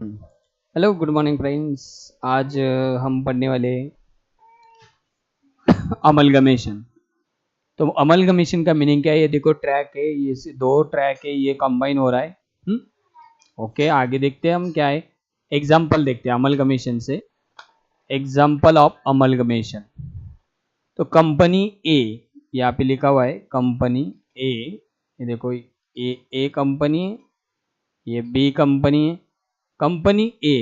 Hello good morning friends. आज हम पढ़ने वाले अमलगमेशन। तो अमलगमेशन का मीनिंग क्या है? ये देखो ट्रैक है, ये दो ट्रैक है, ये कंबाइन हो रहा है। ओके, आगे देखते हैं हम क्या है। एग्जाम्पल देखते हैं अमलगमेशन से। Example of amalgamation. तो कंपनी ए, यहाँ पे लिखा हुआ है कंपनी ए। ये देखो, ए कंपनी है, ये बी कंपनी है। Company A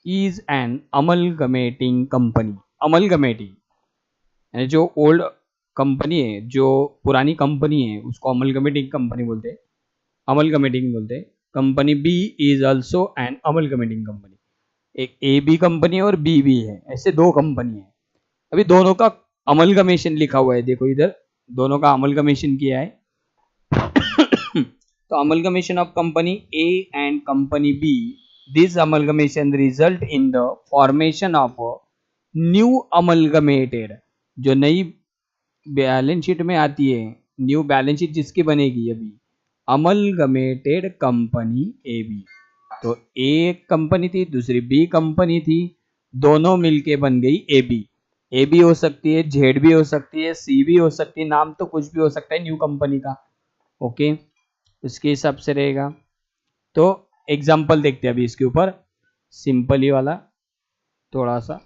is an amalgamating company. Amalgamating यानी जो ओल्ड कंपनी है, जो पुरानी कंपनी है, उसको अमलगमेटिंग कंपनी बोलते हैं, अमलगमेटिंग बोलते हैं। Company B is also an amalgamating company. एक ए बी कंपनी है और बी भी है, ऐसे दो कंपनी है। अभी दोनों का अमलगमेशन लिखा हुआ है, देखो इधर दोनों का अमलगमेशन किया है। तो amalgamation of company A and company B, this amalgamation result in the formation of a new amalgamated, जो नई बैलेंस शीट में आती है, न्यू बैलेंस शीट जिसकी बनेगी अभी, अमलगमेटेड कंपनी ए बी। तो ए कंपनी थी, दूसरी बी कंपनी थी, दोनों मिलके बन गई ए बी। ए बी हो सकती है, जेड भी हो सकती है, सी भी हो सकती है, नाम तो कुछ भी हो सकता है न्यू कंपनी का। ओके, इसके हिसाब से रहेगा। तो एग्जाम्पल देखते हैं अभी इसके ऊपर, सिंपल ही वाला थोड़ा सा।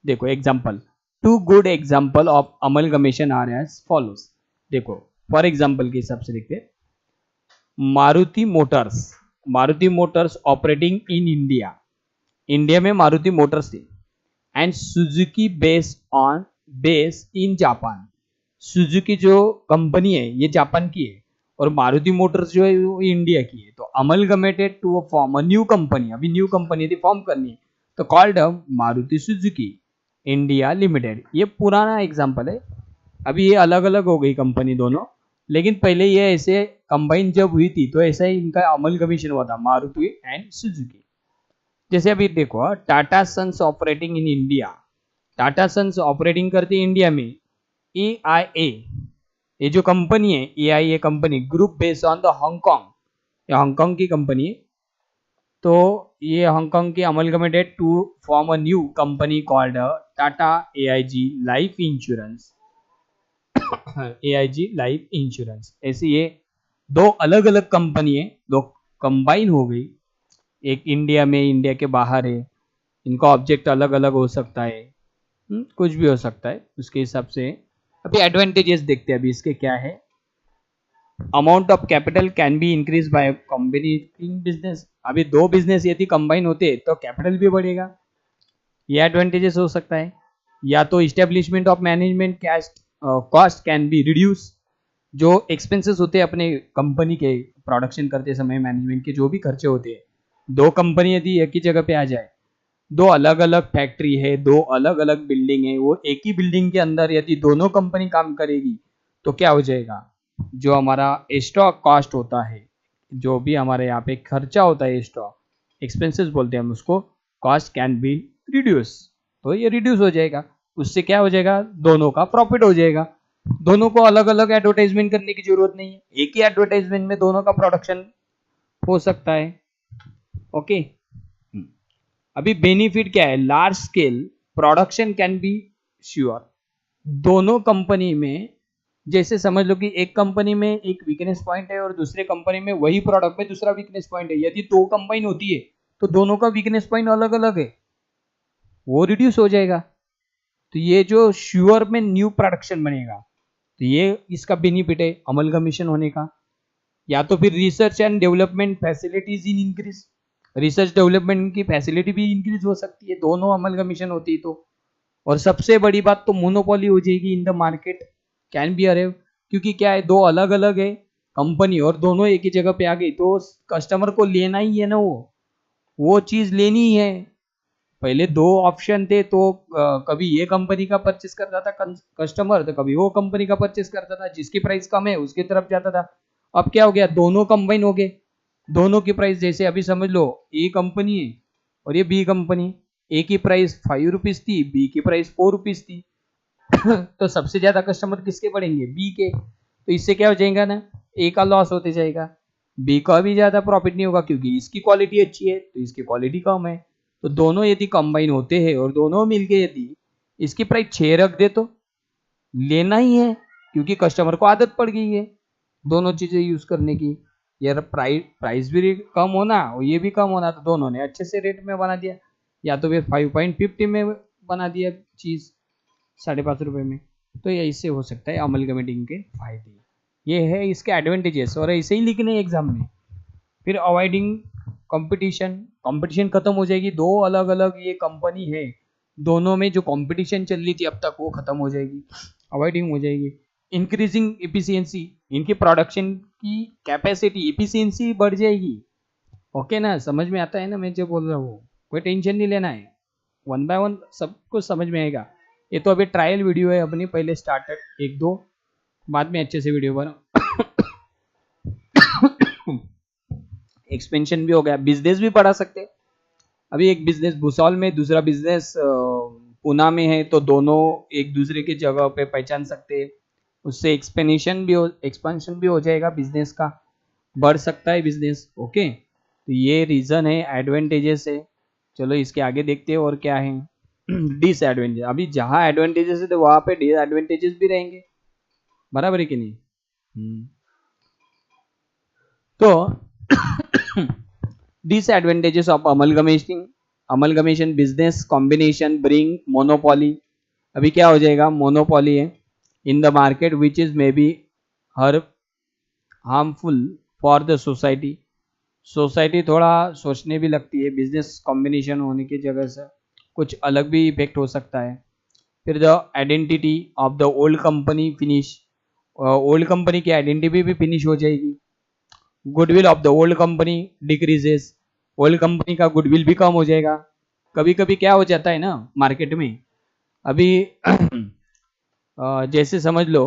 देखो example, two good example of amalgamation are as follows. देखो फॉर एग्जाम्पल के हिसाब से देखते हैं। Maruti Motors, Maruti Motors operating in India, India में मारुति मोटर्स थी। And Suzuki based in Japan, Suzuki जो कंपनी है ये जापान की है, और मारुति मोटर्स जो है वो इंडिया की है। तो amalgamated to form a new company, अभी न्यू कंपनी थी फॉर्म करनी है, तो called Maruti Suzuki India limited. ये पुराना एग्जांपल है, अभी ये अलग अलग हो गई कंपनी दोनों, लेकिन पहले ये ऐसे कंबाइन जब हुई थी तो ऐसा ही इनका अमलगमेशन हुआ था, मारुति एंड सुजुकी। जैसे अभी देखो, Tata Sons operating in India, Tata Sons operating करती इंडिया में। AIA, ये जो कंपनी है AIA company, group based on the Hong, ये हांगकांग की कंपनी है। तो ये हांगकांग की amalgamated to form a new company called Tata AIG life insurance. AIG life insurance, ऐसे ये दो अलग अलग कंपनी है, दो कंबाइन हो गई। एक इंडिया में, इंडिया के बाहर है, इनका ऑब्जेक्ट अलग अलग हो सकता है, कुछ भी हो सकता है उसके हिसाब से। अभी एडवांटेजेस देखते हैं अभी इसके क्या है। Amount of capital can be increase by combinating business, अभी दो बिजनेस यदि कंबाइन होते तो कैपिटल भी बढ़ेगा, ये एडवांटेजेस हो सकता है। या तो establishment of management cost can be reduce, जो एक्सपेंसेस होते हैं अपने कंपनी के प्रोडक्शन करते समय, मैनेजमेंट के जो भी खर्चे होते हैं, दो कंपनी यदि एक ही जगह पे आ जाए, दो अलग अलग फैक्ट्री है, दो अलग अलग बिल्डिंग है, वो एक ही बिल्डिंग के अंदर यदि दोनों कंपनी काम करेगी तो क्या हो जाएगा, जो हमारा स्टॉक कॉस्ट होता है, जो भी हमारे यहाँ पे खर्चा होता है, स्टॉक एक्सपेंसेस बोलते हैं हम उसको, कॉस्ट कैन बी रिड्यूस, तो ये रिड्यूस हो जाएगा। उससे क्या हो जाएगा, दोनों का प्रॉफिट हो जाएगा। दोनों को अलग अलग एडवर्टाइजमेंट करने की जरूरत नहीं है, एक ही एडवर्टाइजमेंट में दोनों का प्रोडक्शन हो सकता है। ओके, अभी बेनिफिट क्या है, large scale production can be sure. दोनों कंपनी में, जैसे समझ लो कि एक कंपनी में एक वीकनेस पॉइंट है और दूसरे कंपनी में वही प्रोडक्ट में दूसरा वीकनेस पॉइंट है, यदि दो कंबाइन होती है तो दोनों का वीकनेस पॉइंट अलग अलग है, वो रिड्यूस हो जाएगा। तो ये जो श्योर में न्यू प्रोडक्शन बनेगा, तो ये इसका बेनिफिट है अमलगमेशन होने का। या तो फिर research and development facilities in increase, research development की फैसिलिटी भी इंक्रीज हो सकती है दोनों अमलगमेशन होती है तो। और सबसे बड़ी बात तो मोनोपोली हो जाएगी in the market can be अरेव, क्योंकि क्या है, दो अलग अलग है कंपनी और दोनों एक ही जगह पे आ गई, तो कस्टमर को लेना ही है ना, वो चीज लेनी ही है। पहले दो ऑप्शन थे, तो कभी ये कंपनी का परचेस करता था कस्टमर, तो कभी वो कंपनी का परचेस करता था, जिसकी प्राइस कम है उसकी तरफ जाता था। अब क्या हो गया, दोनों कंबाइन हो गए, दोनों की प्राइस, जैसे अभी समझ लो ए कंपनी है और ये बी कंपनी, ए की प्राइस 5 रुपीज थी, बी की प्राइस 4 रुपीज थी। तो सबसे ज्यादा कस्टमर किसके पड़ेंगे, बी के। तो इससे क्या हो जाएगा ना, ए का लॉस होते जाएगा। बी का भी ज़्यादा प्रॉफिट नहीं होगा क्योंकि इसकी क्वालिटी अच्छी है तो इसकी क्वालिटी कम है। तो दोनों यदि कंबाइन होते हैं और दोनों मिलके यदि इसकी प्राइस 6 रख दे तो लेना ही है क्योंकि कस्टमर को आदत पड़ गई है दोनों चीज़ें यूज़ करने की। यार प्राइस भी कम होना और ये भी कम होना, तो दोनों ने अच्छे से रेट में बना दिया। या तो फिर 5.50 में बना दिया चीज़ 5.5 रुपये में। तो ये इससे हो सकता है अमलगमेटिंग के फायदे, ये है इसके एडवांटेजेस। और ऐसे ही लिखने एग्जाम में। फिर अवॉइडिंग कंपटीशन, कंपटीशन खत्म हो जाएगी। दो अलग अलग ये कंपनी है, दोनों में जो कंपटीशन चल रही थी अब तक वो खत्म हो जाएगी, अवॉइडिंग हो जाएगी। इंक्रीजिंग एफिशिएंसी, इनकी प्रोडक्शन की कैपेसिटी एफिशिएंसी बढ़ जाएगी। ओके ना, समझ में आता है ना मैं जो बोल रहा हूँ? कोई टेंशन नहीं लेना है, 1 बाय 1 सब कुछ समझ में आएगा। ये तो अभी ट्रायल वीडियो है अपनी, पहले स्टार्टर 1-2, बाद में अच्छे से वीडियो बना। एक्सपेंशन भी हो गया, बिजनेस भी बढ़ा सकते। अभी एक बिजनेस भूसौल में, दूसरा बिजनेस पुणे में है, तो दोनों एक दूसरे की जगह पे पहचान सकते हैं। उससे एक्सपेंशन भी हो जाएगा बिजनेस का, बढ़ सकता है बिजनेस। ओके, तो ये रीजन है, एडवांटेजेस है। चलो इसके आगे देखते हैं और क्या है। डिसएडवांटेज, अभी जहाँ एडवांटेजेस है तो वहां पे डिसएडवांटेजेस भी रहेंगे, बराबर है कि नहीं? तो disadvantages of amalgamation business combination bring monopoly. अभी क्या हो जाएगा, मोनोपोली है इन the market which is may be her harmful for the society. Society थोड़ा सोचने भी लगती है, बिजनेस कॉम्बिनेशन होने की जगह से कुछ अलग भी इफेक्ट हो सकता है। फिर the identity of the old company finish, old company की आइडेंटिटी भी फिनिश हो जाएगी। Goodwill of the old company decreases, old company का गुडविल भी कम हो जाएगा। कभी कभी क्या हो जाता है ना मार्केट में, अभी जैसे समझ लो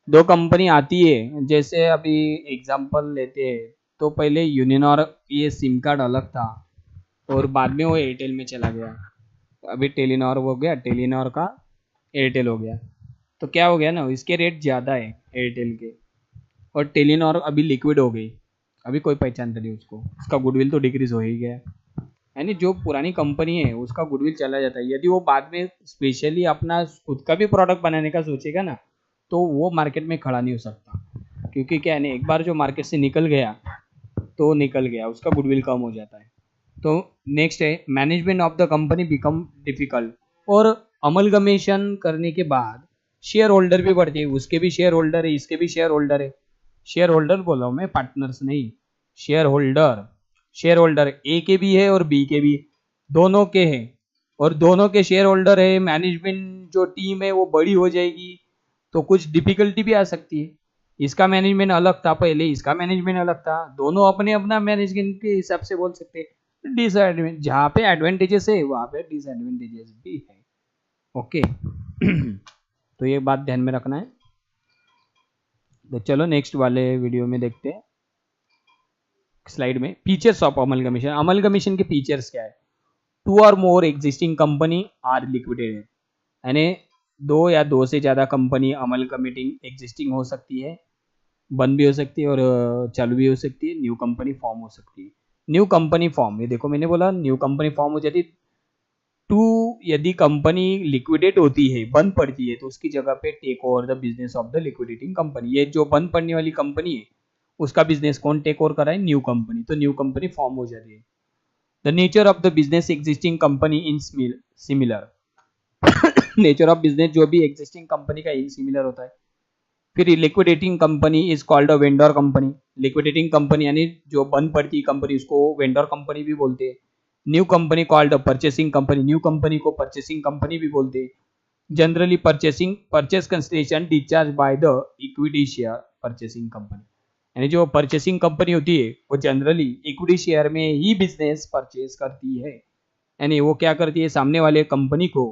दो कंपनी आती है, जैसे अभी एग्जांपल लेते हैं, तो पहले यूनिनॉर ये सिम कार्ड अलग था और बाद में वो एयरटेल में चला गया। अभी टेलीनॉर हो गया, टेलीनॉर का एयरटेल हो गया। तो क्या हो गया ना, इसके रेट ज़्यादा है एयरटेल के, और टेलीनॉर अभी लिक्विड हो गई, अभी कोई पहचानता नहीं उसको, उसका गुडविल तो डिक्रीज हो ही गया। यानी जो पुरानी कंपनी है उसका गुडविल चला जाता है। यदि वो बाद में स्पेशली अपना खुद का भी प्रोडक्ट बनाने का सोचेगा ना, तो वो मार्केट में खड़ा नहीं हो सकता, क्योंकि क्या है ना, एक बार जो मार्केट से निकल गया तो निकल गया, उसका गुडविल कम हो जाता है। तो नेक्स्ट है management of the company become difficult. और अमलगमेशन करने के बाद शेयर होल्डर भी बढ़ते हैं, उसके भी शेयर होल्डर है, इसके भी शेयर होल्डर है। शेयर होल्डर बोला हूं मैं, पार्टनर्स नहीं, शेयर होल्डर। शेयर होल्डर ए के भी है और बी के भी, दोनों के हैं, और दोनों के शेयर होल्डर है। मैनेजमेंट जो टीम है वो बड़ी हो जाएगी, तो कुछ डिफिकल्टी भी आ सकती है। इसका मैनेजमेंट अलग था पहले, इसका मैनेजमेंट अलग था, दोनों अपने अपना मैनेजमेंट के हिसाब से बोल सकते हैं। डिसएडवांटेज, जहाँ पे एडवांटेजेस है वहाँ पे डिसएडवांटेजेस भी है। ओके। तो ये बात ध्यान में रखना है। तो चलो नेक्स्ट वाले वीडियो में देखते हैं, स्लाइड में फीचर्स ऑफ अमलगमेशन। अमलगमेशन के फीचर्स क्या है? 2 और मोर एग्जिस्टिंग कंपनी आर लिक्विडेटेड, यानी 2 या 2 से ज़्यादा कंपनी अमलगमेटिंग एग्जिस्टिंग हो सकती है, बंद भी हो सकती है और चालू भी हो सकती है, न्यू कंपनी फॉर्म हो सकती है। न्यू कंपनी फॉर्म, ये देखो मैंने बोला न्यू कंपनी फॉर्म हो जाती। 2, यदि कंपनी लिक्विडेट होती है, बंद पड़ती है, तो उसकी जगह पे take over the business of the liquidating company. ये जो बंद पड़ने वाली कंपनी है उसका बिजनेस कौन टेक ओवर कराए? New company. तो न्यू कंपनी फॉर्म हो जाती है। The nature of the business existing company in similar, nature of business जो भी एग्जिस्टिंग कंपनी का इन सिमिलर होता है। फिर liquidating company is called a vendor company. Liquidating company यानी जो बंद पड़ती कंपनी, उसको वेंडर कंपनी भी बोलते हैं। New company called a purchasing company, new company को परचेसिंग कंपनी भी बोलते हैं। Generally purchase consideration discharge by the equity share purchasing company, यानी जो परचेसिंग कंपनी होती है वो जनरली इक्विटी शेयर में ही बिजनेस परचेज करती है। यानी वो क्या करती है, सामने वाले कंपनी को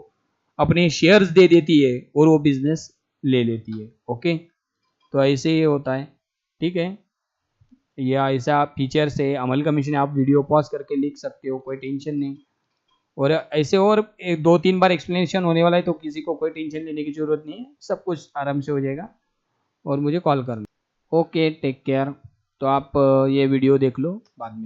अपने शेयर्स दे देती है और वो बिजनेस ले लेती है। ओके, तो ऐसे ही होता है। ठीक है, या ऐसा फीचर्स है अमलगमेशन। आप वीडियो पॉज करके लिख सकते हो, कोई टेंशन नहीं। और ऐसे और 2-3 बार एक्सप्लेनेशन होने वाला है, तो किसी को कोई टेंशन लेने की जरूरत नहीं है, सब कुछ आराम से हो जाएगा। और मुझे कॉल करना। Okay, take care. तो आप ये वीडियो देख लो बाद में।